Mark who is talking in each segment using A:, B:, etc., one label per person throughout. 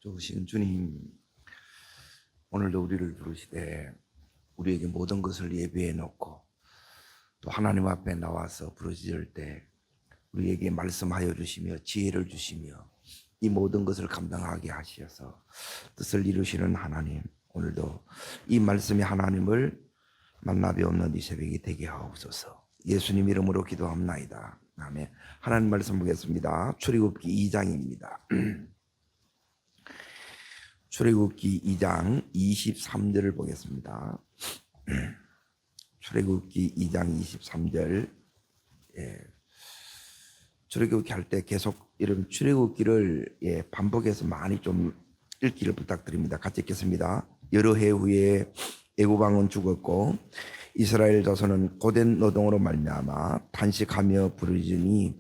A: 좋으신 주님, 오늘도 우리를 부르시되 우리에게 모든 것을 예비해 놓고 또 하나님 앞에 나와서 부르짖을 때 우리에게 말씀하여 주시며 지혜를 주시며 이 모든 것을 감당하게 하셔서 뜻을 이루시는 하나님, 오늘도 이 말씀이 하나님을 만나 뵈옵는 이 새벽이 되게 하옵소서. 예수님 이름으로 기도합나이다. 아멘. 하나님 말씀 보겠습니다. 출애굽기 2장입니다. 출애굽기 2장 23절을 보겠습니다. 출애굽기 2장 23절. 출애굽기 할 때 계속 이런 출애굽기를 반복해서 많이 좀 읽기를 부탁드립니다. 같이 읽겠습니다. 여러 해 후에 애굽 왕은 죽었고 이스라엘 자손은 고된 노동으로 말미암아 탄식하며 부르짖으니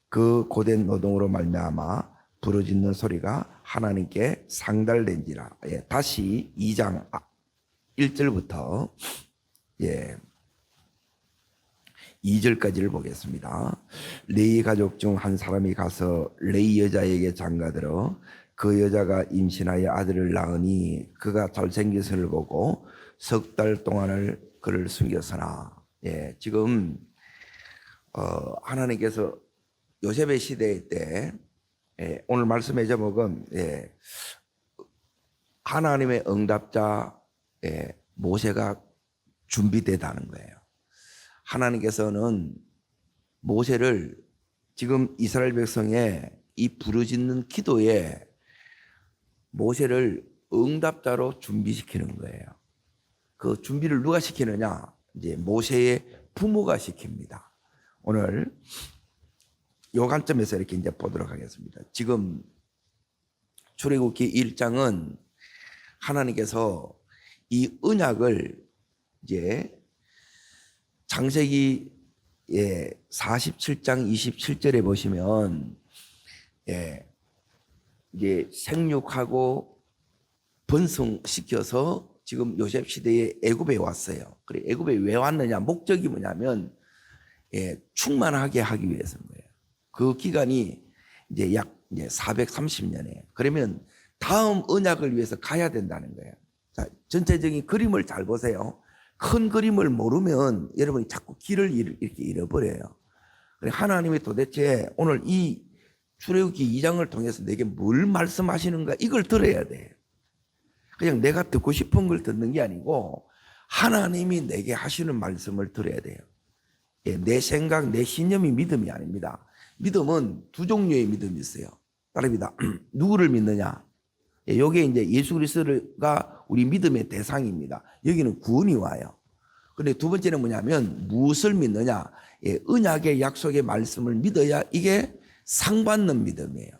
A: 그 고된 노동으로 말미암아 부르짖는 소리가 하나님께 상달된지라. 다시 2장 1절부터 2절까지를 보겠습니다. 레위 가족 중 한 사람이 가서 레위 여자에게 장가들어 그 여자가 임신하여 아들을 낳으니 그가 잘생겼음을 보고 석 달 동안을 그를 숨겼으나. 지금 하나님께서 요셉의 시대 때 오늘 말씀의 제목은 하나님의 응답자 모세가 준비되다는 거예요. 하나님께서는 모세를 지금 이스라엘 백성의 이 부르짖는 기도에 모세를 응답자로 준비시키는 거예요. 그 준비를 누가 시키느냐? 이제 모세의 부모가 시킵니다. 오늘 요 관점에서 이렇게 이제 보도록 하겠습니다. 지금 출애굽기 1장은 하나님께서 이 언약을 이제 창세기 47장 27절에 보시면 이제 생육하고 번성시켜서 지금 요셉 시대에 애굽에 왔어요. 그래 애굽에 왜 왔느냐? 목적이 뭐냐면 충만하게 하기 위해서인 거예요. 그 기간이 이제 약 430년이에요. 그러면 다음 언약을 위해서 가야 된다는 거예요. 자, 전체적인 그림을 잘 보세요. 큰 그림을 모르면 여러분이 자꾸 길을 이렇게 잃어버려요. 하나님이 도대체 오늘 이 출애굽기 2장을 통해서 내게 뭘 말씀하시는가 이걸 들어야 돼. 그냥 내가 듣고 싶은 걸 듣는 게 아니고 하나님이 내게 하시는 말씀을 들어야 돼요. 내 생각, 내 신념이 믿음이 아닙니다. 믿음은 두 종류의 믿음이 있어요. 따릅니다. 누구를 믿느냐? 여기에 이제 예수 그리스도가 우리 믿음의 대상입니다. 여기는 구원이 와요. 그런데 두 번째는 뭐냐면 무엇을 믿느냐? 언약의 약속의 말씀을 믿어야 이게 상받는 믿음이에요.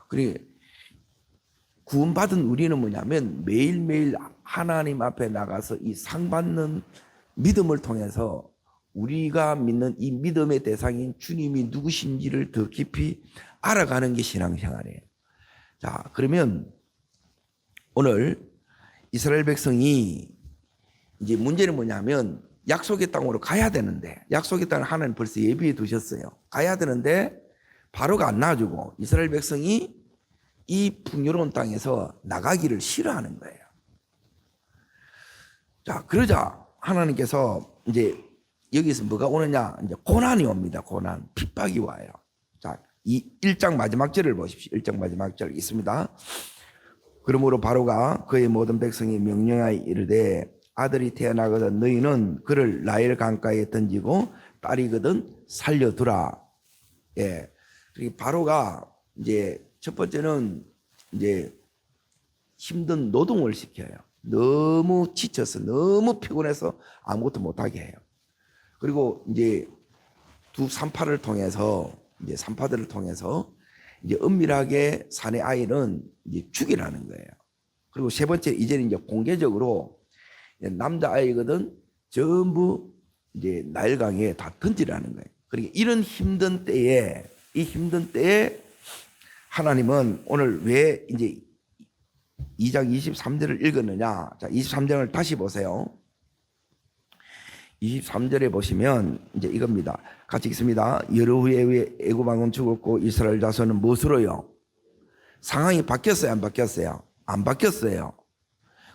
A: 그리고 구원받은 우리는 뭐냐면 매일매일 하나님 앞에 나가서 이 상받는 믿음을 통해서 우리가 믿는 이 믿음의 대상인 주님이 누구신지를 더 깊이 알아가는 게 신앙생활이에요. 자, 그러면 오늘 이스라엘 백성이 이제 문제는 뭐냐면 약속의 땅으로 가야 되는데 약속의 땅을 하나님 벌써 예비해 두셨어요. 가야 되는데 바로가 안 놔주고 이스라엘 백성이 이 풍요로운 땅에서 나가기를 싫어하는 거예요. 자, 그러자 하나님께서 이제 여기서 뭐가 오느냐? 이제 고난이 옵니다. 고난, 핍박이 와요. 자, 이 1장 마지막 절을 보십시오. 1장 마지막 절 있습니다. 그러므로 바로가 그의 모든 백성이 명령하여 이르되 아들이 태어나거든 너희는 그를 나일 강가에 던지고 딸이거든 살려두라. 그리고 바로가 이제 첫 번째는 이제 힘든 노동을 시켜요. 너무 지쳐서 너무 피곤해서 아무것도 못하게 해요. 그리고 이제 두 산파를 통해서 이제 산파들을 통해서 이제 은밀하게 산의 아이는 이제 죽이라는 거예요. 그리고 세 번째 이제는 이제 공개적으로 남자 아이거든 전부 이제 나일강에 다 던지라는 거예요. 그러니까 이런 힘든 때에 이 힘든 때에 하나님은 오늘 왜 이제 2장 23절을 읽었느냐? 자, 23장을 다시 보세요. 23절에 보시면 이제 이겁니다. 같이 읽습니다. 여러 후에 애굽 왕은 죽었고 이스라엘 자손은 무엇으로요? 상황이 바뀌었어요? 안 바뀌었어요? 안 바뀌었어요.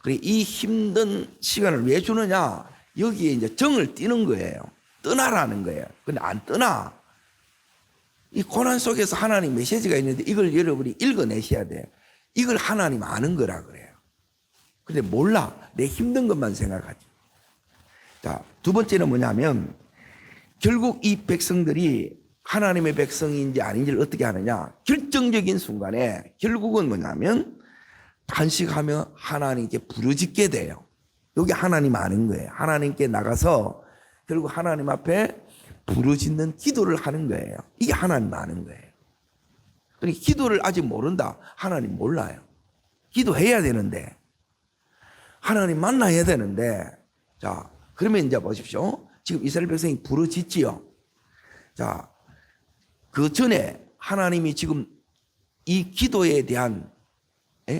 A: 그리고 이 힘든 시간을 왜 주느냐? 여기에 이제 정을 띄는 거예요. 떠나라는 거예요. 근데 안 떠나. 이 고난 속에서 하나님 메시지가 있는데 이걸 여러분이 읽어내셔야 돼요. 이걸 하나님 아는 거라 그래요. 근데 몰라. 내 힘든 것만 생각하지. 자, 두 번째는 뭐냐면 결국 이 백성들이 하나님의 백성인지 아닌지를 어떻게 하느냐. 결정적인 순간에 결국은 뭐냐면 단식하며 하나님께 부르짖게 돼요. 여기 하나님 아는 거예요. 하나님께 나가서 결국 하나님 앞에 부르짖는 기도를 하는 거예요. 이게 하나님 아는 거예요. 그러니까 기도를 아직 모른다. 하나님 몰라요. 기도해야 되는데 하나님 만나야 되는데 자 그러면 이제 보십시오. 지금 이스라엘 백성이 부르짖지요. 자, 그 전에 하나님이 지금 이 기도에 대한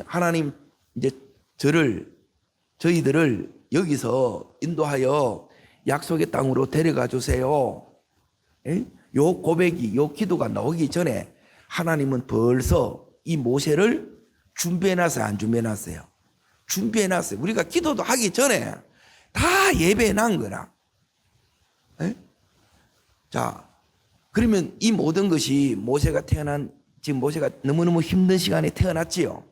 A: 하나님 이제 저희들을 여기서 인도하여 약속의 땅으로 데려가 주세요. 요 고백이 요 기도가 나오기 전에 하나님은 벌써 이 모세를 준비해놨어요? 안 준비해놨어요? 준비해놨어요. 우리가 기도도 하기 전에 다 예배해놓은 거라. 자, 그러면 이 모든 것이 모세가 지금 모세가 너무너무 힘든 시간에 태어났지요.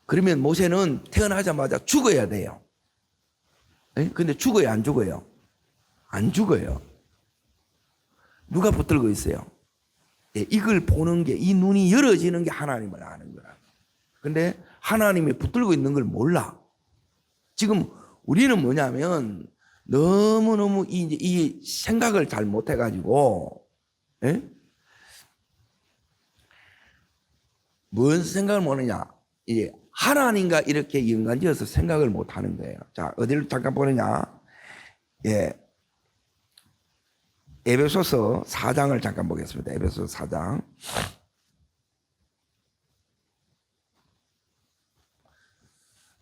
A: 그러면 모세는 태어나자마자 죽어야 돼요. 근데 죽어요, 안 죽어요? 안 죽어요. 누가 붙들고 있어요? 이걸 보는 게, 이 눈이 열어지는 게 하나님을 아는 거라. 근데 하나님이 붙들고 있는 걸 몰라. 지금 우리는 뭐냐면 너무너무 이 생각을 잘 못해가지고, 뭔 생각을 못하느냐? 이제 하나님과 이렇게 연관지어서 생각을 못하는 거예요. 자, 어디를 잠깐 보느냐? 에베소서 4장을 잠깐 보겠습니다. 에베소서 4장.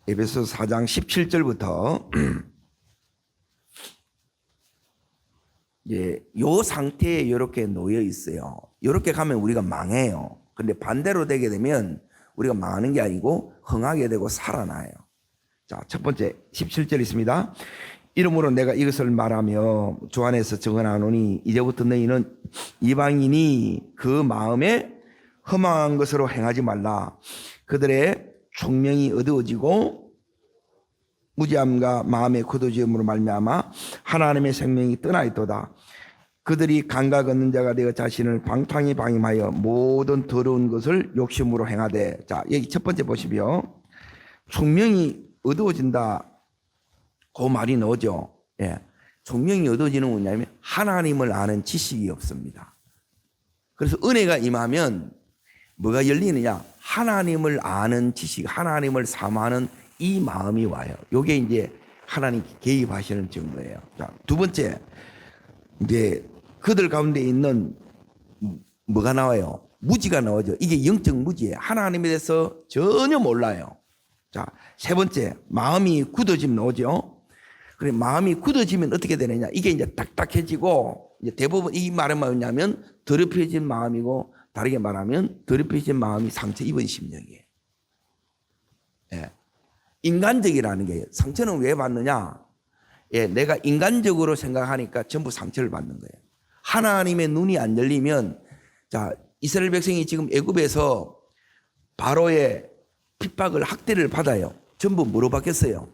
A: 에베소서 4장 17절부터 요 상태에 이렇게 놓여 있어요. 이렇게 가면 우리가 망해요. 근데 반대로 되게 되면 우리가 망하는 게 아니고 흥하게 되고 살아나요. 자, 첫 번째 17절 있습니다. 이러므로 내가 이것을 말하며 주 안에서 증언하노니 이제부터 너희는 이방인이 그 마음에 허망한 것으로 행하지 말라. 그들의 총명이 어두워지고 무지함과 마음의 굳어짐으로 말미암아 하나님의 생명이 떠나 있도다. 그들이 감각 없는 자가 되어 자신을 방탕히 방임하여 모든 더러운 것을 욕심으로 행하되. 자, 여기 첫 번째 보시면 총명이 어두워진다. 그 말이 나오죠. 총명이 어두워지는 건 뭐냐면 하나님을 아는 지식이 없습니다. 그래서 은혜가 임하면 뭐가 열리느냐? 하나님을 아는 지식, 하나님을 사모하는 이 마음이 와요. 이게 이제 하나님 개입하시는 증거예요. 자, 두 번째, 이제 그들 가운데 있는 뭐가 나와요? 무지가 나오죠. 이게 영적 무지예요. 하나님에 대해서 전혀 몰라요. 자, 세 번째, 마음이 굳어짐 나오죠. 그래, 마음이 굳어지면 어떻게 되느냐? 이게 이제 딱딱해지고, 이제 대부분 이 말은 뭐냐면 더럽혀진 마음이고, 다르게 말하면 더럽혀진 마음이 상처 입은 심령이에요. 인간적이라는 게 상처는 왜 받느냐? 내가 인간적으로 생각하니까 전부 상처를 받는 거예요. 하나님의 눈이 안 열리면, 자, 이스라엘 백성이 지금 애굽에서 바로의 핍박을 학대를 받아요. 전부 뭐로 받겠어요?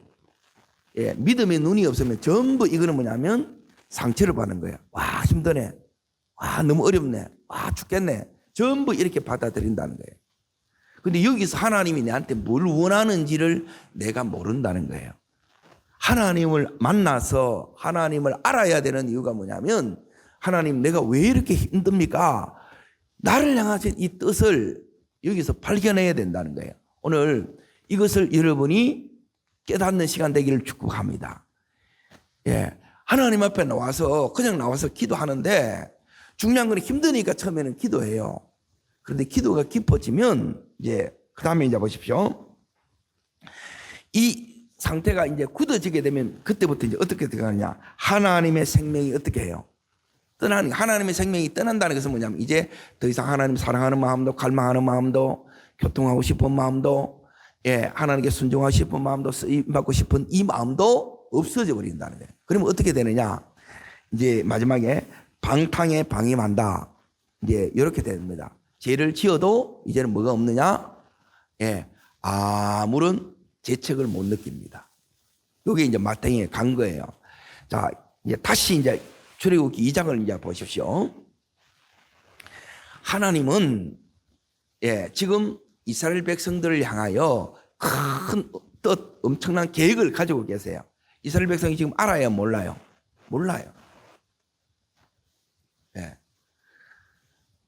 A: 믿음의 눈이 없으면 전부 이거는 뭐냐면 상처를 받는 거예요. 와, 힘드네. 와, 너무 어렵네. 와, 죽겠네. 전부 이렇게 받아들인다는 거예요. 근데 여기서 하나님이 내한테 뭘 원하는지를 내가 모른다는 거예요. 하나님을 만나서 하나님을 알아야 되는 이유가 뭐냐면, 하나님, 내가 왜 이렇게 힘듭니까? 나를 향하신 이 뜻을 여기서 발견해야 된다는 거예요. 오늘 이것을 여러분이 깨닫는 시간 되기를 축복합니다. 하나님 앞에 나와서 그냥 나와서 기도하는데 중요한 건 힘드니까 처음에는 기도해요. 그런데 기도가 깊어지면 이제 그 다음에 이제 보십시오. 이 상태가 이제 굳어지게 되면 그때부터 이제 어떻게 들어가느냐? 하나님의 생명이 어떻게 해요? 하나님의 생명이 떠난다는 것은 뭐냐면 이제 더 이상 하나님 사랑하는 마음도 갈망하는 마음도 교통하고 싶은 마음도 하나님께 순종하고 싶은 마음도 쓰임받고 싶은 이 마음도 없어져 버린다는 거예요. 그러면 어떻게 되느냐? 이제 마지막에 방탕에 방임한다. 이제 이렇게 됩니다. 죄를 지어도 이제는 뭐가 없느냐? 아무런 죄책을 못 느낍니다. 이게 이제 마땅히 간 거예요. 자, 이제 다시 이제 출애굽기 2장을 이제 보십시오. 하나님은 지금 이스라엘 백성들을 향하여 큰 뜻, 엄청난 계획을 가지고 계세요. 이스라엘 백성이 지금 알아요, 몰라요? 몰라요.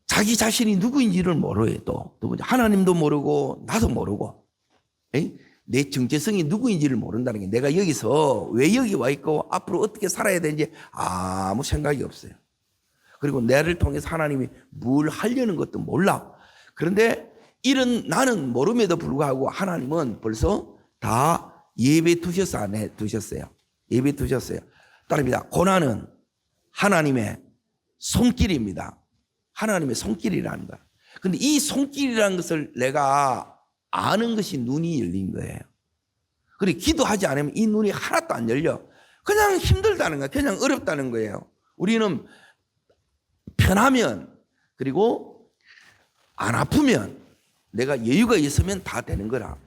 A: 자기 자신이 누구인지를 모르요. 또 하나님도 모르고 나도 모르고 내 정체성이 누구인지를 모른다는 게 내가 여기서 왜 여기 와 있고 앞으로 어떻게 살아야 되는지 아무 생각이 없어요. 그리고 나를 통해서 하나님이 뭘 하려는 것도 몰라. 그런데 이런 나는 모름에도 불구하고 하나님은 벌써 다 예배 두셔서 안 해 두셨어요. 예배 두셨어요. 따릅니다. 고난은 하나님의 손길입니다. 하나님의 손길이라는 거야. 근데 이 손길이라는 것을 내가 아는 것이 눈이 열린 거예요. 그리고 기도하지 않으면 이 눈이 하나도 안 열려. 그냥 힘들다는 거야. 그냥 어렵다는 거예요. 우리는 편하면 그리고 안 아프면 내가 여유가 있으면 다 되는 거라.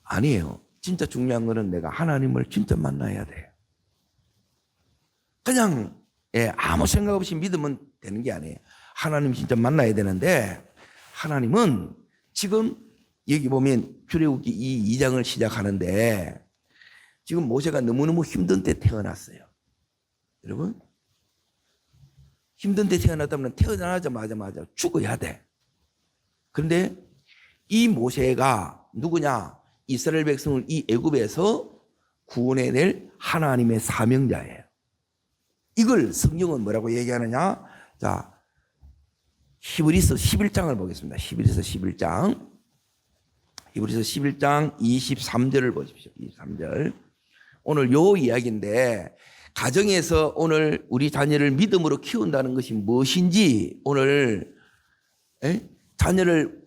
A: 아니에요. 진짜 중요한 거는 내가 하나님을 진짜 만나야 돼요. 그냥 아무 생각 없이 믿으면 되는 게 아니에요. 하나님 진짜 만나야 되는데 하나님은 지금 여기 보면 출애굽기 이 2장을 시작하는데 지금 모세가 너무너무 힘든 때 태어났어요. 여러분 힘든 때 태어났다면 태어나자마자 죽어야 돼. 그런데 이 모세가 누구냐? 이스라엘 백성을 이 애굽에서 구원해낼 하나님의 사명자예요. 이걸 성경은 뭐라고 얘기하느냐? 자, 히브리서 11장을 보겠습니다. 히브리서 11장. 히브리서 11장 23절을 보십시오. 23절. 오늘 요 이야기인데 가정에서 오늘 우리 자녀를 믿음으로 키운다는 것이 무엇인지 오늘 자녀를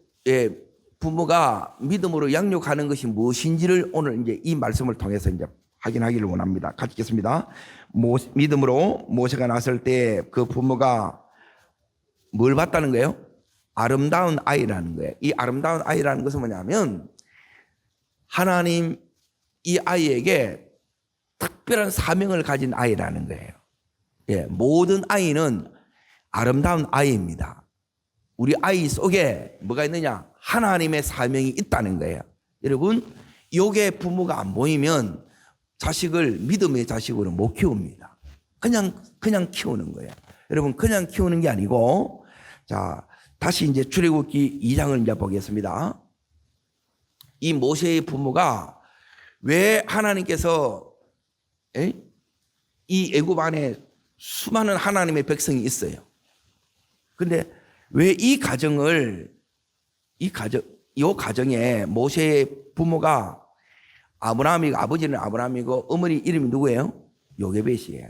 A: 부모가 믿음으로 양육하는 것이 무엇인지를 오늘 이제 이 말씀을 통해서 이제 확인하기를 원합니다. 같이 읽겠습니다. 믿음으로 모세가 났을 때 그 부모가 뭘 봤다는 거예요? 아름다운 아이라는 거예요. 이 아름다운 아이라는 것은 뭐냐면 하나님 이 아이에게 특별한 사명을 가진 아이라는 거예요. 모든 아이는 아름다운 아이입니다. 우리 아이 속에 뭐가 있느냐? 하나님의 사명이 있다는 거예요. 여러분, 요게 부모가 안 보이면 자식을 믿음의 자식으로 못 키웁니다. 그냥 키우는 거예요. 여러분, 그냥 키우는 게 아니고, 자, 다시 이제 출애굽기 2장을 이제 보겠습니다. 이 모세의 부모가 왜 하나님께서 이 애굽 안에 수많은 하나님의 백성이 있어요. 근데 왜 이 가정에 모세의 부모가 아브라함이고 아버지는 아브라함이고 어머니 이름이 누구예요? 요게벳이에요.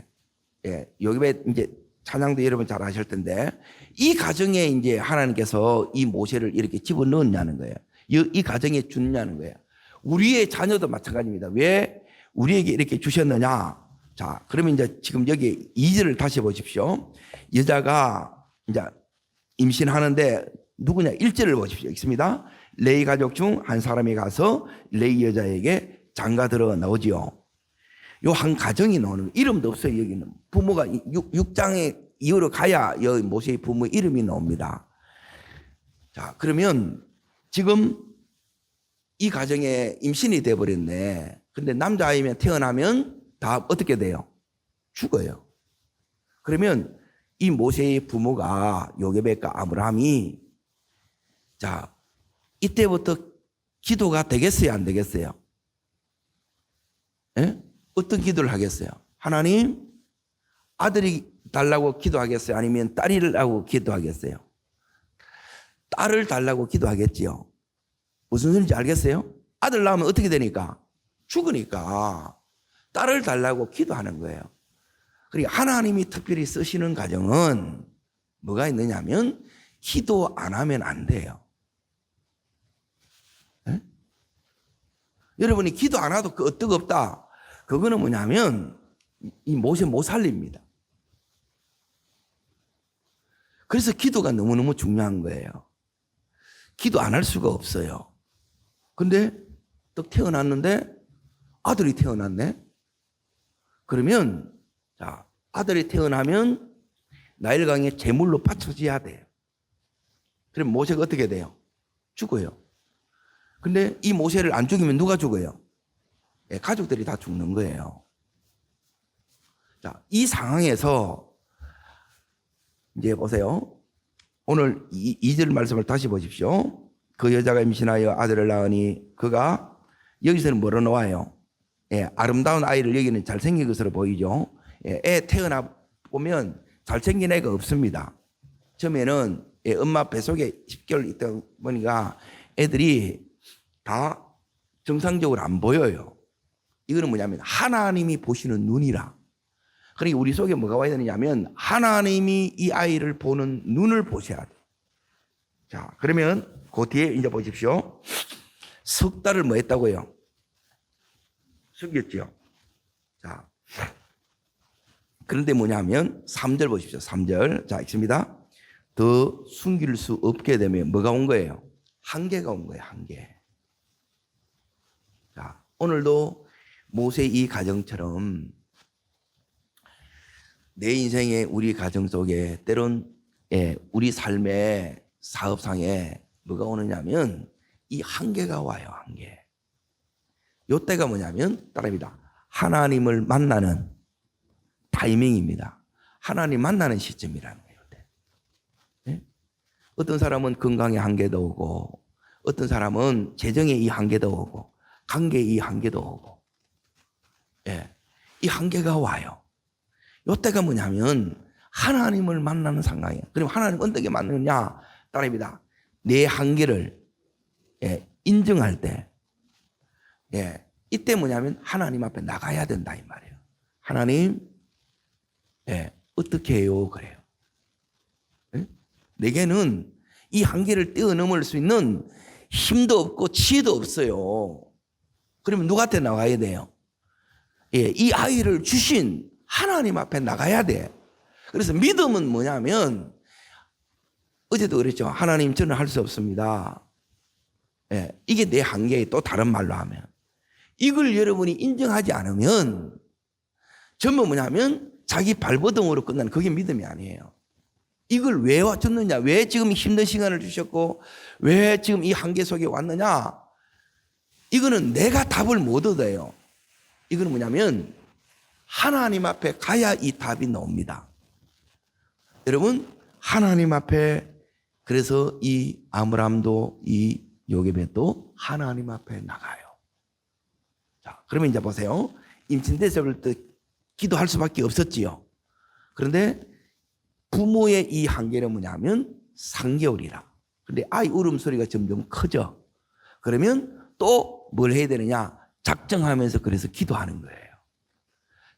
A: 요게벳 이제 찬양도 여러분 잘 아실 텐데 이 가정에 이제 하나님께서 이 모세를 이렇게 집어넣었냐는 거예요. 이 가정에 주느냐는 거예요. 우리의 자녀도 마찬가지입니다. 왜 우리에게 이렇게 주셨느냐? 자, 그러면 이제 지금 여기 2절을 다시 보십시오. 여자가 이제 임신하는데 누구냐? 1절을 보십시오. 있습니다. 레위 가족 중 한 사람이 가서 레위 여자에게 장가들어 나오지요. 요 한 가정이 나오는 이름도 없어요. 여기는 부모가 6장에 이후로 가야 여기 모세의 부모 이름이 나옵니다. 자, 그러면 지금 이 가정에 임신이 돼버렸네. 근데 남자아이면 태어나면 다 어떻게 돼요? 죽어요. 그러면 이 모세의 부모가 요게벳과 아브라함이 자, 이때부터 기도가 되겠어요? 안 되겠어요? 어떤 기도를 하겠어요? 하나님, 아들이 달라고 기도하겠어요? 아니면 딸이라고 기도하겠어요? 딸을 달라고 기도하겠지요. 무슨 소리인지 알겠어요? 아들 낳으면 어떻게 되니까? 죽으니까 딸을 달라고 기도하는 거예요. 그러니까 하나님이 특별히 쓰시는 가정은 뭐가 있느냐면 기도 안 하면 안 돼요. 네? 여러분이 기도 안 해도 뜨겁다. 그거는 뭐냐면 이 모세 못 살립니다. 그래서 기도가 너무너무 중요한 거예요. 기도 안 할 수가 없어요. 근데 또 태어났는데 아들이 태어났네. 그러면 자, 아들이 태어나면 나일강에 제물로 바쳐져야 돼요. 그럼 모세가 어떻게 돼요? 죽어요. 근데 이 모세를 안 죽이면 누가 죽어요? 예, 가족들이 다 죽는 거예요. 자, 이 상황에서 이제 보세요. 오늘 2절 말씀을 다시 보십시오. 그 여자가 임신하여 아들을 낳으니 그가 여기서는 뭐로 나와요? 예, 아름다운 아이를 여기는 잘생긴 것으로 보이죠. 예, 애 태어나 보면 잘생긴 애가 없습니다. 처음에는 예, 엄마 뱃속에 10개월 있다 보니까 애들이 다 정상적으로 안 보여요. 이거는 뭐냐면 하나님이 보시는 눈이라. 그러니까 우리 속에 뭐가 와야 되느냐면 하나님이 이 아이를 보는 눈을 보셔야 돼. 자, 그러면 그 뒤에 이제 보십시오. 석 달을 뭐 했다고요? 숙였죠. 자, 그런데 뭐냐면 3절 보십시오. 3절. 자, 있습니다. 더 숨길 수 없게 되면 뭐가 온 거예요? 한계가 온 거예요. 한계. 자, 오늘도 모세 이 가정처럼 내 인생의 우리 가정 속에 때론 예, 우리 삶의 사업상에 뭐가 오느냐면 이 한계가 와요. 한계. 요때가 뭐냐면 따라합니다. 하나님을 만나는 타이밍입니다. 하나님 만나는 시점이라는 거예요. 네? 어떤 사람은 건강의 한계도 오고 어떤 사람은 재정의 이 한계도 오고 관계의 이 한계도 오고 예, 이 한계가 와요. 요때가 뭐냐면 하나님을 만나는 상황이에요. 그럼 하나님 어떻게 만나느냐? 따라합니다. 내 한계를 예, 인정할 때 예, 이때 뭐냐면 하나님 앞에 나가야 된다 이 말이에요. 하나님 예, 어떻게 해요? 그래요. 예? 내게는 이 한계를 뛰어넘을 수 있는 힘도 없고 지혜도 없어요. 그러면 누구한테 나가야 돼요? 예, 이 아이를 주신 하나님 앞에 나가야 돼. 그래서 믿음은 뭐냐면 어제도 그랬죠. 하나님 저는 할 수 없습니다. 예, 이게 내 한계에 또 다른 말로 하면 이걸 여러분이 인정하지 않으면 전부 뭐냐면 자기 발버둥으로 끝나는 그게 믿음이 아니에요. 이걸 왜 줬느냐? 왜 지금 힘든 시간을 주셨고 왜 지금 이 한계 속에 왔느냐? 이거는 내가 답을 못 얻어요. 이거는 뭐냐면 하나님 앞에 가야 이 답이 나옵니다. 여러분 하나님 앞에 그래서 이 아므람도 이 요게벳도 하나님 앞에 나가요. 자, 그러면 이제 보세요. 임신됐을 때 기도할 수밖에 없었지요. 그런데 부모의 이 한계는 뭐냐면 3개월이라. 그런데 아이 울음소리가 점점 커져. 그러면 또 뭘 해야 되느냐? 작정하면서 그래서 기도하는 거예요.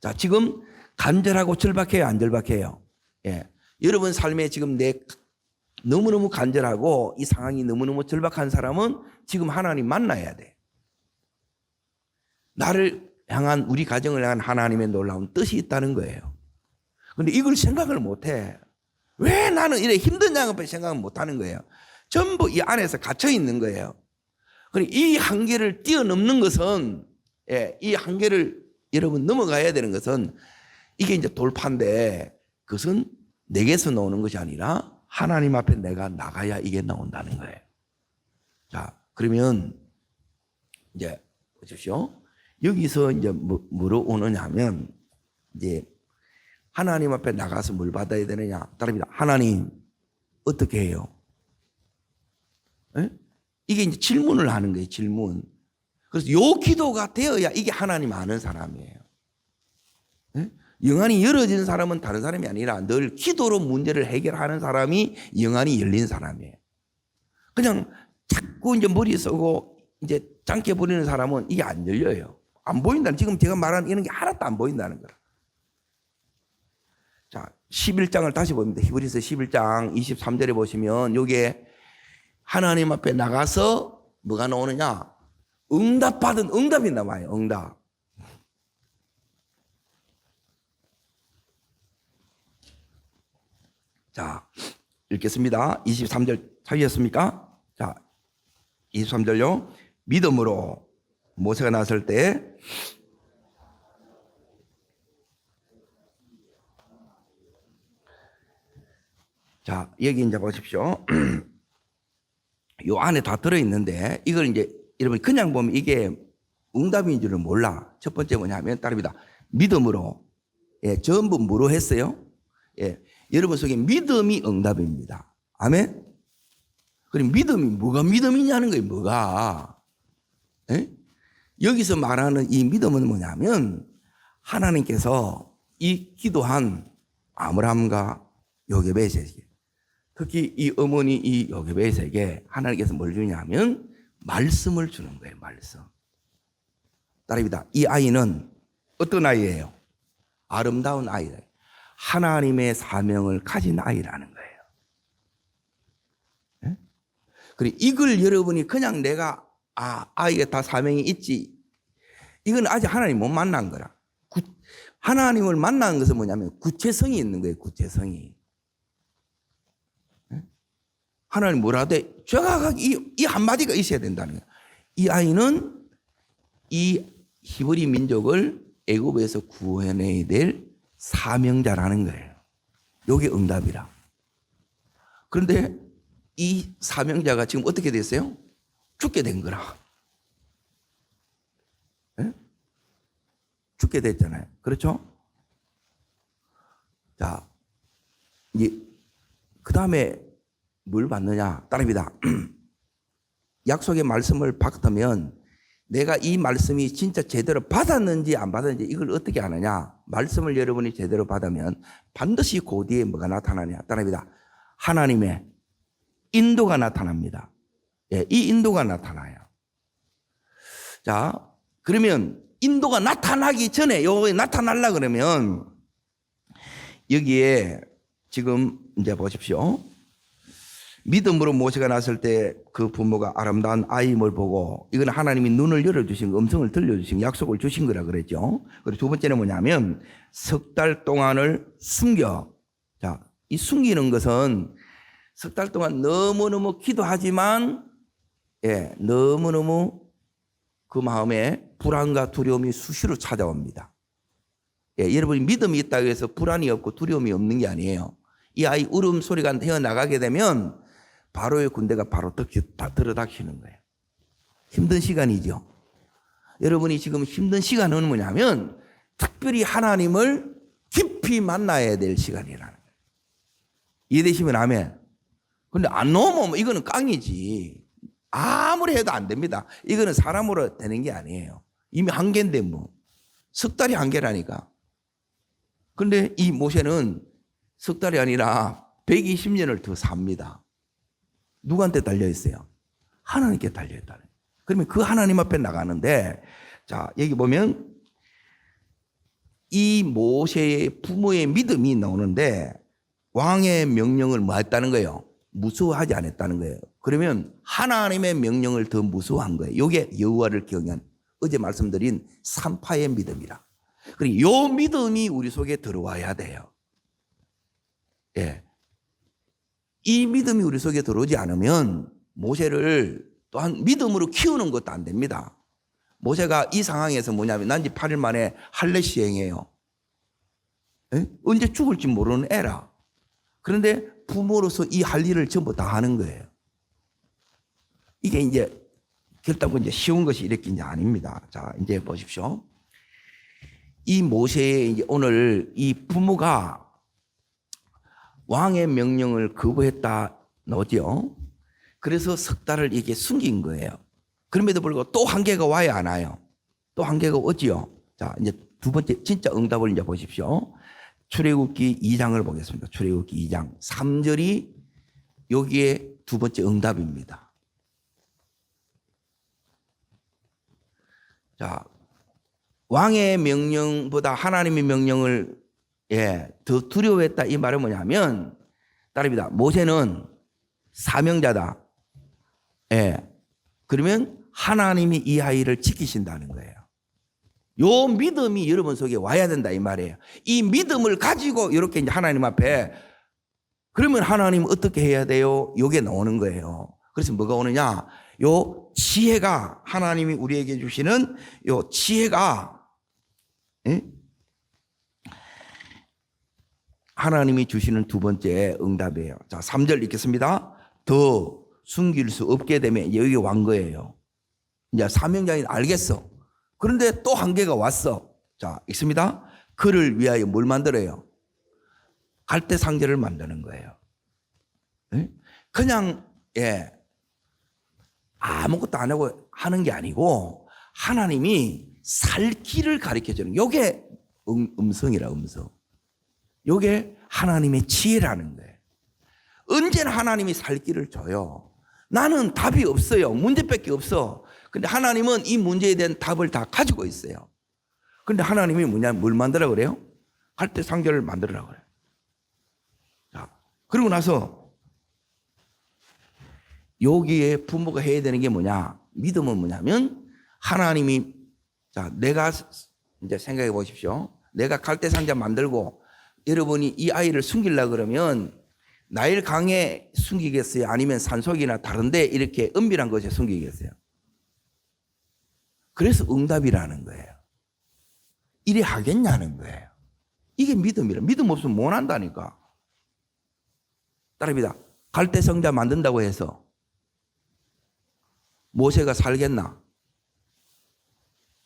A: 자, 지금 간절하고 절박해요, 안 절박해요? 예. 여러분 삶에 지금 너무너무 간절하고 이 상황이 너무너무 절박한 사람은 지금 하나님 만나야 돼. 나를 향한 우리 가정을 향한 하나님의 놀라운 뜻이 있다는 거예요. 그런데 이걸 생각을 못해. 왜 나는 이래 힘드냐고 생각을 못하는 거예요. 전부 이 안에서 갇혀 있는 거예요. 그러니까 이 한계를 뛰어넘는 것은 예, 이 한계를 여러분 넘어가야 되는 것은 이게 이제 돌파인데 그것은 내게서 나오는 것이 아니라 하나님 앞에 내가 나가야 이게 나온다는 거예요. 자, 그러면 이제 보십시오. 여기서 이제 뭐로 오느냐 하면 이제 하나님 앞에 나가서 뭘 받아야 되느냐? 따릅니다. 하나님 어떻게 해요? 에? 이게 이제 질문을 하는 거예요. 질문. 그래서 요 기도가 되어야 이게 하나님 아는 사람이에요. 에? 영안이 열어진 사람은 다른 사람이 아니라 늘 기도로 문제를 해결하는 사람이 영안이 열린 사람이에요. 그냥 자꾸 이제 머리 쓰고 이제 장깨 부리는 사람은 이게 안 열려요. 안 보인다는, 지금 제가 말하는 이런 게 하나도 안 보인다는 거라. 11장을 다시 봅니다. 히브리서 11장 23절에 보시면 요게 하나님 앞에 나가서 뭐가 나오느냐? 응답받은 응답이 나와요. 응답. 자, 읽겠습니다. 23절 찾으셨습니까? 자, 23절요. 믿음으로 모세가 나설 때 자, 여기 이제 보십시오. 요 안에 다 들어있는데 이걸 이제 여러분 그냥 보면 이게 응답인 줄은 몰라. 첫 번째 뭐냐면 따릅니다. 믿음으로. 예, 전부 뭐로 했어요? 예, 여러분 속에 믿음이 응답입니다. 아멘? 그럼 믿음이 뭐가 믿음이냐는 거예요. 뭐가? 예? 여기서 말하는 이 믿음은 뭐냐면 하나님께서 이 기도한 아브라함과 요게벳에게 특히 이 어머니 이 요게벳에게 하나님께서 뭘 주냐면 말씀을 주는 거예요. 말씀. 따릅니다. 이 아이는 어떤 아이예요? 아름다운 아이예요. 하나님의 사명을 가진 아이라는 거예요. 네? 그리고 이걸 여러분이 그냥 내가 아이가 다 사명이 있지. 이건 아직 하나님 못 만난 거라. 하나님을 만난 것은 뭐냐면 구체성이 있는 거예요. 구체성이. 네? 하나님 뭐라 하되 정확하게 이 한마디가 있어야 된다는 거예요. 이 아이는 이 히브리 민족을 애굽에서 구해내야 될 사명자라는 거예요. 이게 응답이라. 그런데 이 사명자가 지금 어떻게 됐어요? 죽게 된 거라. 네? 죽게 됐잖아요. 그렇죠? 자, 이제 그 다음에 뭘 받느냐? 따릅니다. 약속의 말씀을 받으면 내가 이 말씀이 진짜 제대로 받았는지 안 받았는지 이걸 어떻게 아느냐? 말씀을 여러분이 제대로 받으면 반드시 그 뒤에 뭐가 나타나냐? 따릅니다. 하나님의 인도가 나타납니다. 예, 이 인도가 나타나요. 자, 그러면 인도가 나타나기 전에 요게 나타나려 그러면 여기에 지금 이제 보십시오. 믿음으로 모세가 났을 때 그 부모가 아름다운 아임을 보고 이건 하나님이 눈을 열어주신 음성을 들려주신 약속을 주신 거라 그랬죠. 그리고 두 번째는 뭐냐면 석 달 동안을 숨겨. 자, 이 숨기는 것은 석 달 동안 너무너무 기도하지만 예, 너무너무 그 마음에 불안과 두려움이 수시로 찾아옵니다. 예, 여러분이 믿음이 있다고 해서 불안이 없고 두려움이 없는 게 아니에요. 이 아이 울음소리가 헤어나가게 되면 바로의 군대가 바로 다 들어닥치는 거예요. 힘든 시간이죠. 여러분이 지금 힘든 시간은 뭐냐면 특별히 하나님을 깊이 만나야 될 시간이라는 거예요. 이해되시면 아멘. 근데 안 넘으면 이거는 깡이지. 아무리 해도 안 됩니다. 이거는 사람으로 되는 게 아니에요. 이미 한계인데 뭐. 석 달이 한계라니까. 근데 이 모세는 석 달이 아니라 120년을 더 삽니다. 누구한테 달려있어요? 하나님께 달려있다는. 그러면 그 하나님 앞에 나가는데, 자, 여기 보면 이 모세의 부모의 믿음이 나오는데 왕의 명령을 뭐 했다는 거예요? 무서워하지 않았다는 거예요. 그러면 하나님의 명령을 더 무서워한 거예요. 이게 여호와를 경외한 어제 말씀드린 산파의 믿음이라. 그리고 이 믿음이 우리 속에 들어와야 돼요. 예. 이 믿음이 우리 속에 들어오지 않으면 모세를 또한 믿음으로 키우는 것도 안 됩니다. 모세가 이 상황에서 뭐냐면 난지 8일 만에 할례 시행해요. 예? 언제 죽을지 모르는 애라. 그런데 부모로서 이 할 일을 전부 다 하는 거예요. 이게 이제 결단코 이제 쉬운 것이 이렇게 이제 아닙니다. 자, 이제 보십시오. 이 모세의 이제 오늘 이 부모가 왕의 명령을 거부했다 나오죠. 그래서 석 달을 이게 숨긴 거예요. 그럼에도 불구하고 또 한계가 와야 안 와요. 또 한계가 오지요. 자, 이제 두 번째 진짜 응답을 이제 보십시오. 출애굽기 2장을 보겠습니다. 출애굽기 2장 3절이 여기에 두 번째 응답입니다. 자, 왕의 명령보다 하나님의 명령을 더 두려워했다 이 말은 뭐냐면 따릅니다. 모세는 사명자다. 그러면 하나님이 이 아이를 지키신다는 거예요. 요 믿음이 여러분 속에 와야 된다 이 말이에요. 이 믿음을 가지고 이렇게 이제 하나님 앞에 그러면 하나님 어떻게 해야 돼요? 요게 나오는 거예요. 그래서 뭐가 오느냐? 요 지혜가 하나님이 우리에게 주시는 요 지혜가 하나님이 주시는 두 번째 응답이에요. 자, 3절 읽겠습니다. 더 숨길 수 없게 되면 여기 완 거예요. 이제 사명자인 알겠어. 그런데 또 한계가 왔어. 자, 읽습니다. 그를 위하여 뭘 만들어요? 갈대 상자를 만드는 거예요. 그냥 아무것도 안 하고 하는 게 아니고 하나님이 살 길을 가르쳐 주는 요게 음성이라 음성. 요게 하나님의 지혜라는 거예요. 언제나 하나님이 살 길을 줘요. 나는 답이 없어요. 문제밖에 없어. 근데 하나님은 이 문제에 대한 답을 다 가지고 있어요. 근데 하나님이 뭘 만들라 그래요? 갈대 상자를 만들으라고 그래요. 자, 그러고 나서 여기에 부모가 해야 되는 게 뭐냐? 믿음은 뭐냐면 하나님이 자, 내가 이제 생각해 보십시오. 내가 갈대 상자 만들고 여러분이 이 아이를 숨기려고 그러면 나일 강에 숨기겠어요? 아니면 산속이나 다른데 이렇게 은밀한 곳에 숨기겠어요? 그래서 응답이라는 거예요. 이래 하겠냐는 거예요. 이게 믿음이라. 믿음 없으면 못 한다니까. 따릅니다. 갈대 상자 만든다고 해서 모세가 살겠나?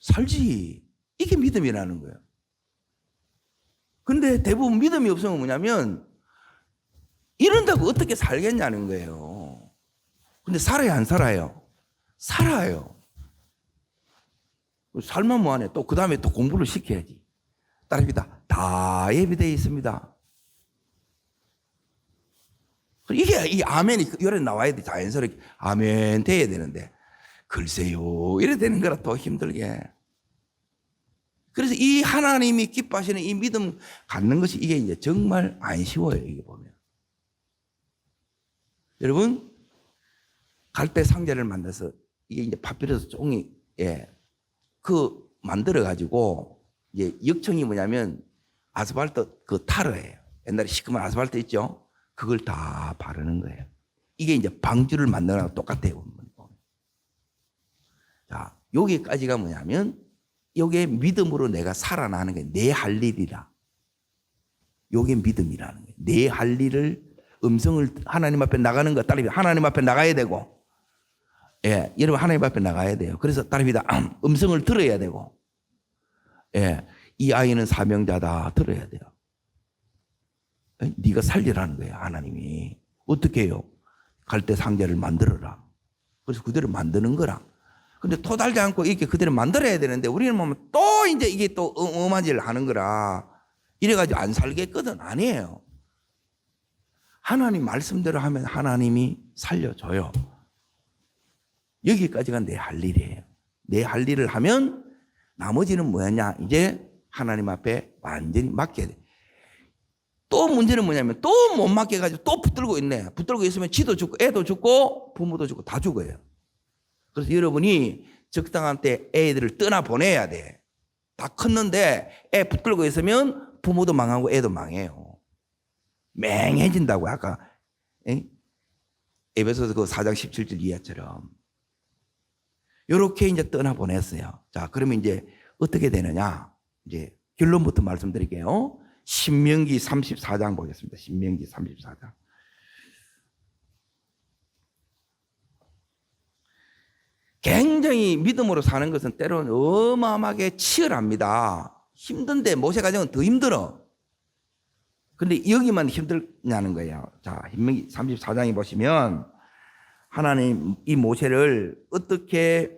A: 살지. 이게 믿음이라는 거예요. 근데 대부분 믿음이 없으면 뭐냐면 이런다고 어떻게 살겠냐는 거예요. 근데 살아요, 안 살아요? 살아요. 살만 뭐하네. 또 그 다음에 또 공부를 시켜야지. 따릅니다. 다 예비되어 있습니다. 이게 이 아멘이 요래 나와야 돼. 자연스럽게 아멘 돼야 되는데 글쎄요 이래 되는 거라 더 힘들게. 그래서 이 하나님이 기뻐하시는 이 믿음 갖는 것이 이게 이제 정말 안 쉬워요. 이게 보면 여러분 갈대 상자를 만들어서 이게 이제 파피러스 종이 그 만들어 가지고 이제 역청이 뭐냐면 아스팔트 그 타르예요. 옛날에 시커먼 아스팔트 있죠. 그걸 다 바르는 거예요. 이게 이제 방주를 만드는 거랑 똑같아요. 자, 여기까지가 뭐냐면 요게 믿음으로 내가 살아나는 게 내 할 일이라. 요게 믿음이라는 거예요. 내 할 일을 음성을 하나님 앞에 나가는 것 따르면 하나님 앞에 나가야 되고 여러분 하나님 앞에 나가야 돼요. 그래서 따릅니다. 음성을 들어야 되고 이 아이는 사명자다 들어야 돼요. 네가 살리라는 거예요. 하나님이. 어떻게 해요? 갈대 상자를 만들어라. 그래서 그대로 만드는 거라. 근데 토달지 않고 이렇게 그대로 만들어야 되는데 우리는 보면 또 이제 이게 또 엄한 짓을 하는 거라 이래가지고 안 살겠거든. 아니에요. 하나님 말씀대로 하면 하나님이 살려줘요. 여기까지가 내 할 일이에요. 내 할 일을 하면 나머지는 뭐였냐? 이제 하나님 앞에 완전히 맡겨야 돼. 또 문제는 뭐냐면 또 못 맡겨가지고 또 붙들고 있네. 붙들고 있으면 지도 죽고 애도 죽고 부모도 죽고 다 죽어요. 그래서 여러분이 적당한 때 애들을 떠나보내야 돼. 다 컸는데 애 붙들고 있으면 부모도 망하고 애도 망해요. 맹해진다고 아까 에베소서 그 4장 17절 이하처럼. 이렇게 이제 떠나보냈어요. 자, 그러면 이제 어떻게 되느냐? 이제 결론부터 말씀드릴게요. 신명기 34장 보겠습니다. 신명기 34장. 굉장히 믿음으로 사는 것은 때로는 어마어마하게 치열합니다. 힘든데 모세 가정은 더 힘들어. 근데 여기만 힘들냐는 거예요. 자, 신명기 34장에 보시면 하나님 이 모세를 어떻게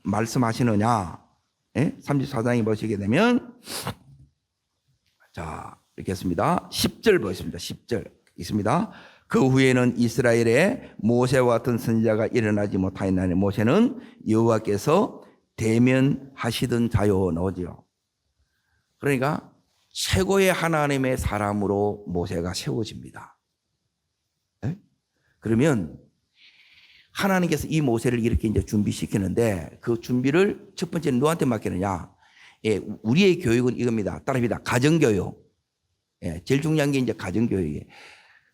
A: 말씀하시느냐? 34장에 보시게 되면 자, 읽겠습니다. 10절 보겠습니다. 10절 있습니다. 그 후에는 이스라엘에 모세와 같은 선지자가 일어나지 못하였나니 모세는 여호와께서 대면하시던 자요 나오지요. 그러니까 최고의 하나님의 사람으로 모세가 세워집니다. 네? 그러면 하나님께서 이 모세를 이렇게 이제 준비시키는데 그 준비를 첫 번째는 누구한테 맡기느냐? 예, 우리의 교육은 이겁니다. 따라합니다. 가정교육. 예, 제일 중요한 게 이제 가정교육이에요.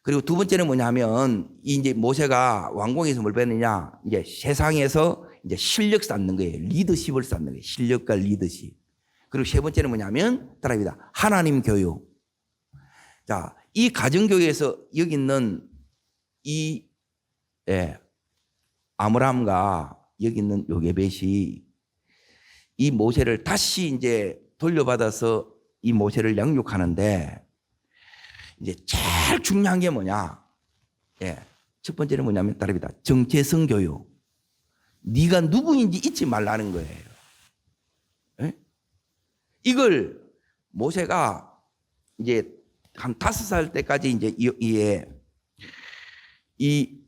A: 그리고 두 번째는 뭐냐면 이제 모세가 왕궁에서 뭘 배웠느냐? 이제 세상에서 이제 실력 쌓는 거예요. 리더십을 쌓는 거예요. 실력과 리더십. 그리고 세 번째는 뭐냐면 따라합니다. 하나님 교육. 자, 이 가정교육에서 여기 있는 이 아므람과 여기 있는 요게벳이 이 모세를 다시 이제 돌려받아서 이 모세를 양육하는데 이제 제일 중요한 게 뭐냐? 첫 번째는 뭐냐면 따릅니다. 정체성 교육. 네가 누구인지 잊지 말라는 거예요. 이걸 모세가 이제 한 5살 때까지 이제 이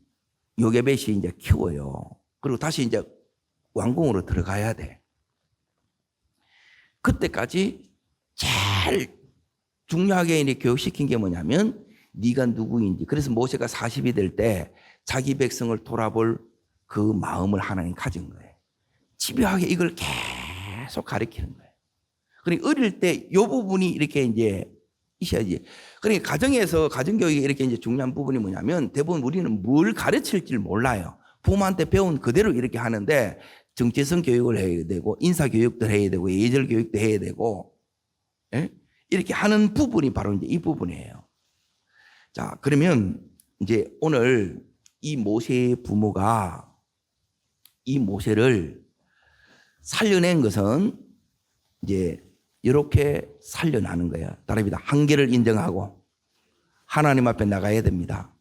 A: 요게벳이 이제 키워요. 그리고 다시 이제 왕궁으로 들어가야 돼. 그때까지 제일 중요하게 이제 교육시킨 게 뭐냐면 네가 누구인지. 그래서 모세가 40이 될 때 자기 백성을 돌아볼 그 마음을 하나님 가진 거예요. 집요하게 이걸 계속 가르치는 거예요. 그러니까 어릴 때 이 부분이 이렇게 이제 있어야지. 그러니까 가정에서 가정교육이 이렇게 이제 중요한 부분이 뭐냐면 대부분 우리는 뭘 가르칠지를 몰라요. 부모한테 배운 그대로 이렇게 하는데 정체성 교육을 해야 되고 인사 교육도 해야 되고 예절 교육도 해야 되고 이렇게 하는 부분이 바로 이제 이 부분이에요. 자, 그러면 이제 오늘 이 모세의 부모가 이 모세를 살려낸 것은 이제 이렇게 살려나는 거예요. 따라합니다. 한계를 인정하고 하나님 앞에 나가야 됩니다.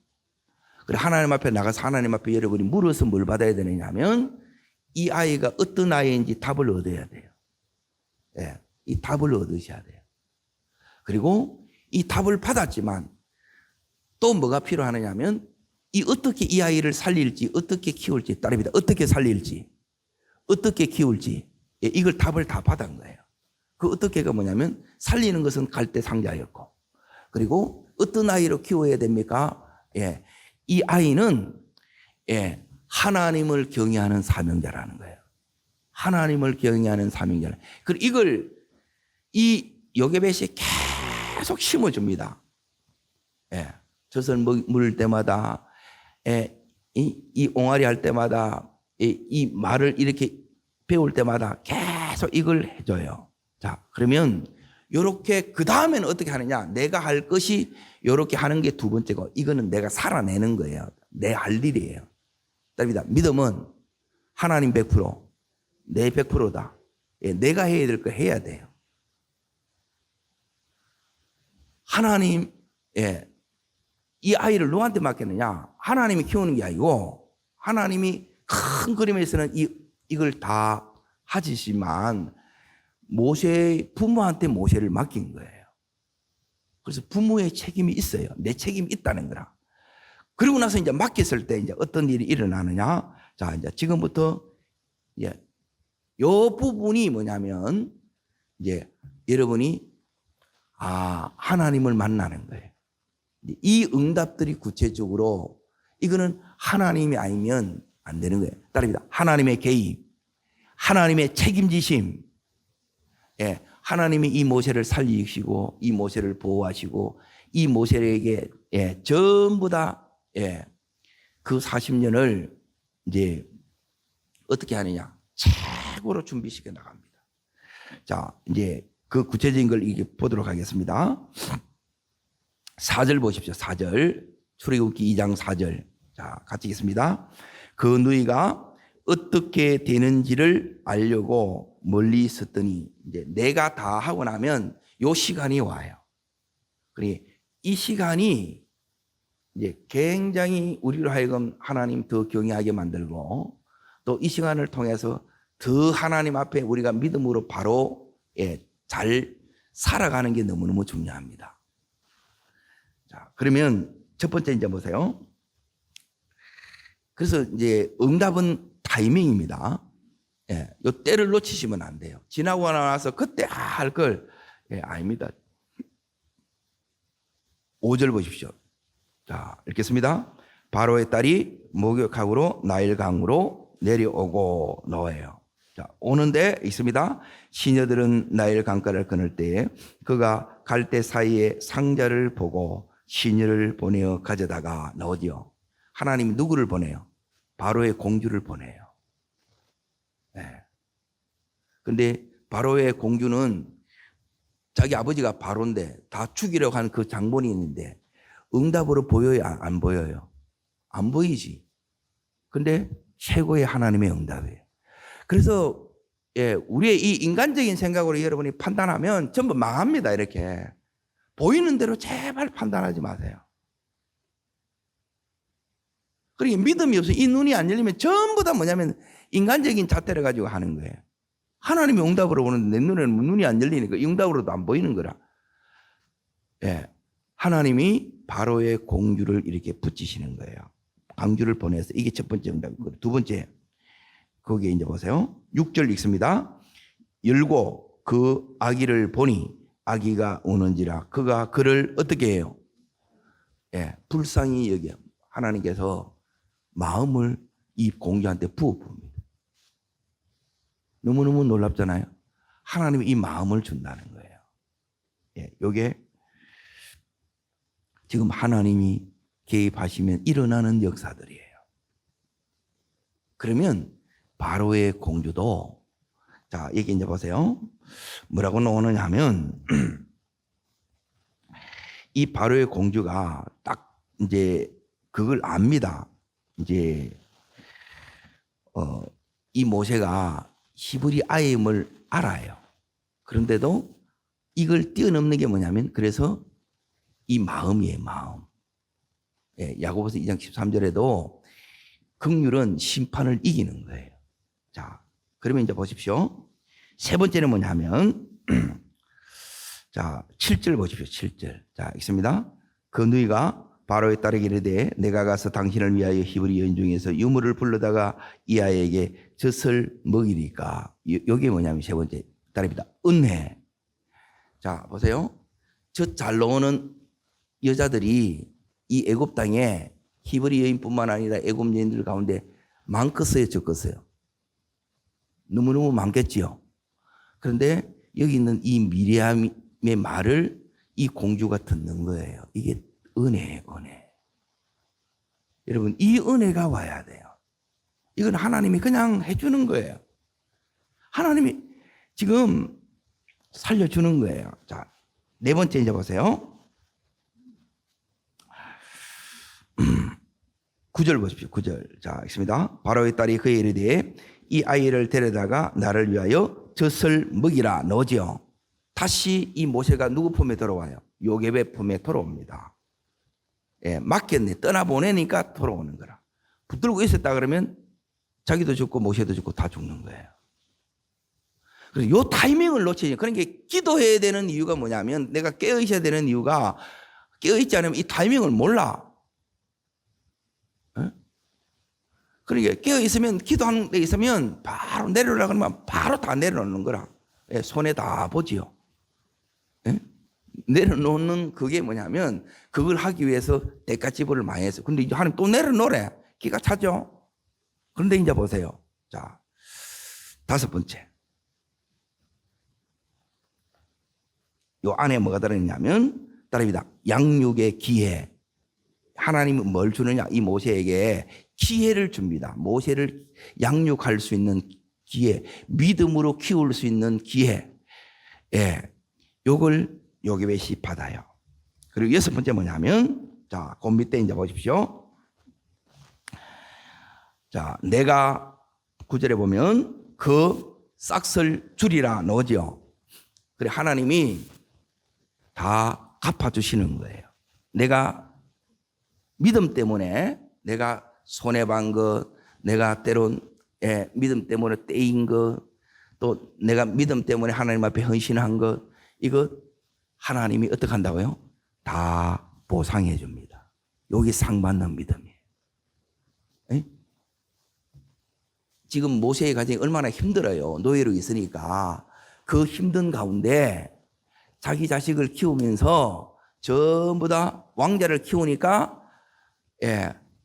A: 그래 하나님 앞에 나가서 하나님 앞에 여러분이 물어서 뭘 받아야 되느냐면 이 아이가 어떤 아이인지 답을 얻어야 돼요. 이 답을 얻으셔야 돼요. 그리고 이 답을 받았지만 또 뭐가 필요하느냐면 어떻게 이 아이를 살릴지 어떻게 키울지 따릅니다. 어떻게 살릴지 어떻게 키울지 이걸 답을 다 받은 거예요. 그 어떻게가 뭐냐면 살리는 것은 갈대 상자였고 그리고 어떤 아이로 키워야 됩니까? 이 아이는 하나님을 경외하는 사명자라는 거예요. 하나님을 경외하는 사명자. 그리고 이걸 이 요게벳이 계속 심어줍니다. 젖을 물을 때마다 이 옹알이 할 때마다 이 말을 이렇게 배울 때마다 계속 이걸 해줘요. 자, 그러면 요렇게 그 다음에는 어떻게 하느냐? 내가 할 것이 요렇게 하는 게 두 번째고 이거는 내가 살아내는 거예요. 내 할 일이에요. 답니다. 믿음은 하나님 100%, 내 100%다. 내가 해야 될 거 해야 돼요. 하나님, 이 아이를 누구한테 맡겼느냐? 하나님이 키우는 게 아니고 하나님이 큰 그림에서는 이걸 다 하시지만 부모한테 모세를 맡긴 거예요. 그래서 부모의 책임이 있어요. 내 책임이 있다는 거라. 그리고 나서 이제 맡겼을 때 이제 어떤 일이 일어나느냐? 자, 이제 지금부터 요 부분이 뭐냐면 이제 여러분이 하나님을 만나는 거예요. 이 응답들이 구체적으로 이거는 하나님이 아니면 안 되는 거예요. 따릅니다. 하나님의 개입, 하나님의 책임지심. 하나님이 이 모세를 살리시고 이 모세를 보호하시고 이 모세에게 전부 다 그 40년을 이제 어떻게 하느냐? 최고로 준비시켜 나갑니다. 자, 이제 그 구체적인 걸 이게 보도록 하겠습니다. 4절 보십시오. 4절. 출애굽기 2장 4절. 자, 같이 읽겠습니다. 그 너희가 어떻게 되는지를 알려고 멀리 있었더니 이제 내가 다 하고 나면 요 시간이 와요. 그래 이 시간이 이제 굉장히 우리로 하여금 하나님 더 경외하게 만들고 또 이 시간을 통해서 더 하나님 앞에 우리가 믿음으로 바로 잘 살아가는 게 너무너무 중요합니다. 자, 그러면 첫 번째 이제 보세요. 그래서 이제 응답은 타이밍입니다. 요 때를 놓치시면 안 돼요. 지나고 나서 그때 할 걸 아닙니다. 5절 보십시오. 자, 읽겠습니다. 바로의 딸이 목욕하고로 나일 강으로 내려오고 노예요. 자, 오는데 있습니다. 시녀들은 나일 강가를 건널 때에 그가 갈 때 사이에 상자를 보고 시녀를 보내어 가져다가 넣으디요. 하나님이 누구를 보내요? 바로의 공주를 보내요. 네. 근데 바로의 공주는 자기 아버지가 바로인데 다 죽이려고 하는 그 장본이 있는데 응답으로 보여요? 안 보여요? 안 보이지. 근데 최고의 하나님의 응답이에요. 그래서 우리의 이 인간적인 생각으로 여러분이 판단하면 전부 망합니다. 이렇게 보이는 대로 제발 판단하지 마세요. 그러니까 믿음이 없어. 이 눈이 안 열리면 전부 다 뭐냐면 인간적인 잣대를 가지고 하는 거예요. 하나님이 응답으로 보는데 내 눈에는 눈이 안 열리니까 응답으로도 안 보이는 거라. 하나님이 바로의 공주를 이렇게 붙이시는 거예요. 강주를 보내서 이게 첫 번째 응답이고, 두 번째 거기에 이제 보세요. 6절 읽습니다. 열고 그 아기를 보니 아기가 우는지라 그가 그를 어떻게 해요? 불쌍히 여겨. 하나님께서 마음을 이 공주한테 부어봅니다. 너무너무 놀랍잖아요. 하나님이 이 마음을 준다는 거예요. 이게 지금 하나님이 개입하시면 일어나는 역사들이에요. 그러면 바로의 공주도, 자, 여기 이제 보세요. 뭐라고 나오느냐 하면, 이 바로의 공주가 딱 이제 그걸 압니다. 이제, 이 모세가 히브리 아이임을 알아요. 그런데도 이걸 뛰어넘는 게 뭐냐면, 그래서 이 마음이에요, 마음. 야고보서 2장 13절에도 긍휼은 심판을 이기는 거예요. 자, 그러면 이제 보십시오. 세 번째는 뭐냐면, 자, 7절 보십시오. 7절. 자, 있습니다. 그 누이가 바로의 딸에게 이르되 내가 가서 당신을 위하여 히브리 여인 중에서 유물을 불러다가 이 아이에게 젖을 먹이니까. 여기 뭐냐면 세 번째 딸입니다. 은혜. 자, 보세요. 젖 잘 나오는 여자들이 이 애굽 땅에 히브리 여인뿐만 아니라 애굽 여인들 가운데 많겠어요, 적겠어요? 너무너무 많겠지요. 그런데 여기 있는 이 미리암의 말을 이 공주가 듣는 거예요. 이게 은혜예요, 은혜. 여러분, 이 은혜가 와야 돼요. 이건 하나님이 그냥 해주는 거예요. 하나님이 지금 살려주는 거예요. 자, 네 번째 이제 보세요. 9절 보십시오. 9절. 자, 있습니다. 바로의 딸이 그의 이르되 이 아이를 데려다가 나를 위하여 젖을 먹이라 너지요. 다시 이 모세가 누구 품에 돌아와요? 요셉의 품에 돌아옵니다. 맡겼네. 떠나보내니까 돌아오는 거라. 붙들고 있었다 그러면 자기도 죽고 모세도 죽고 다 죽는 거예요. 그래서 요 타이밍을 놓치지. 그러니까 기도해야 되는 이유가 뭐냐면, 내가 깨어있어야 되는 이유가, 깨어있지 않으면 이 타이밍을 몰라. 그러니까 깨어있으면, 기도하는 데 있으면 바로 내려오라 그러면 바로 다 내려놓는 거라. 손에 다 보지요. 내려놓는 그게 뭐냐면, 그걸 하기 위해서 대가지불을 많이 했어. 근데 이제 하나님 또 내려놓으래. 기가 차죠? 그런데 이제 보세요. 자, 다섯 번째. 요 안에 뭐가 들어있냐면, 따릅니다. 양육의 기회. 하나님은 뭘 주느냐? 이 모세에게 기회를 줍니다. 모세를 양육할 수 있는 기회, 믿음으로 키울 수 있는 기회. 요걸 요게벳이 받아요. 그리고 여섯 번째 뭐냐면, 자, 그 밑에 이제 보십시오. 자, 내가 9절에 보면 그 싹을 주리라 넣으죠. 그래, 하나님이 다 갚아주시는 거예요. 내가 믿음 때문에 내가 손해본 것, 내가 때론 믿음 때문에 떼인 것, 또 내가 믿음 때문에 하나님 앞에 헌신한 것, 이거 하나님이 어떻게 한다고요? 다 보상해 줍니다. 여기 상 받는 믿음이에요. 지금 모세의 가정이 얼마나 힘들어요. 노예로 있으니까. 그 힘든 가운데 자기 자식을 키우면서 전부 다 왕자를 키우니까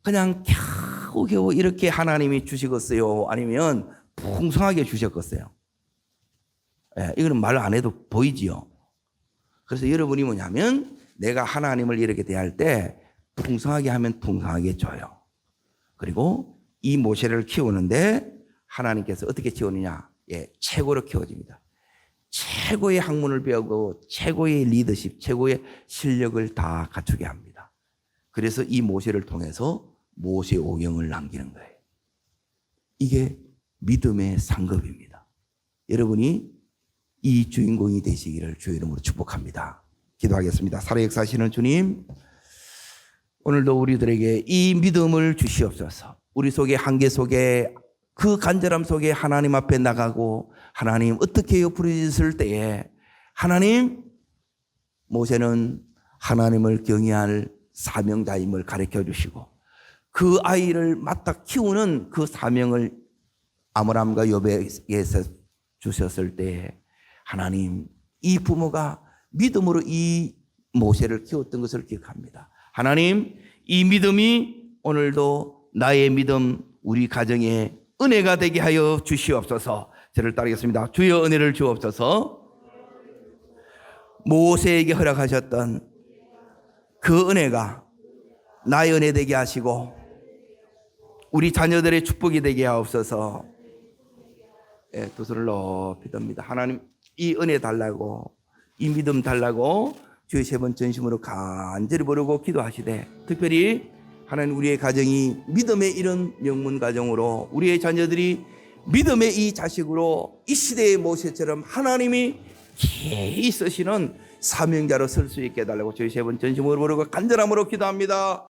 A: 그냥 겨우겨우 이렇게 하나님이 주시겠어요? 아니면 풍성하게 주셨겠어요? 이거는 말 안 해도 보이지요. 그래서 여러분이 뭐냐면 내가 하나님을 이렇게 대할 때 풍성하게 하면 풍성하게 줘요. 그리고 이 모세를 키우는데 하나님께서 어떻게 키우느냐? 최고로 키워집니다. 최고의 학문을 배우고 최고의 리더십, 최고의 실력을 다 갖추게 합니다. 그래서 이 모세를 통해서 모세 오경을 남기는 거예요. 이게 믿음의 상급입니다. 여러분이 이 주인공이 되시기를 주의 이름으로 축복합니다. 기도하겠습니다. 살아 역사하시는 주님, 오늘도 우리들에게 이 믿음을 주시옵소서. 우리 속에 한계 속에 그 간절함 속에 하나님 앞에 나가고 하나님 어떻게 해요 부르셨을 때에 하나님, 모세는 하나님을 경외할 사명자임을 가르쳐 주시고 그 아이를 맡아 키우는 그 사명을 아므람과 요백에서 주셨을 때에 하나님, 이 부모가 믿음으로 이 모세를 키웠던 것을 기억합니다. 하나님, 이 믿음이 오늘도 나의 믿음, 우리 가정에 은혜가 되게 하여 주시옵소서. 저를 따르겠습니다. 주여 은혜를 주옵소서. 모세에게 허락하셨던 그 은혜가 나의 은혜 되게 하시고 우리 자녀들의 축복이 되게 하옵소서. 두 손을 높이 듭니다. 하나님, 이 은혜 달라고, 이 믿음 달라고 주의 세 번 전심으로 간절히 부르고 기도하시되, 특별히 하나님, 우리의 가정이 믿음의 이런 영문 가정으로, 우리의 자녀들이 믿음의 이 자식으로 이 시대의 모세처럼 하나님이 기이 쓰시는 사명자로 설 수 있게 해달라고 주의 세 번 전심으로 부르고 간절함으로 기도합니다.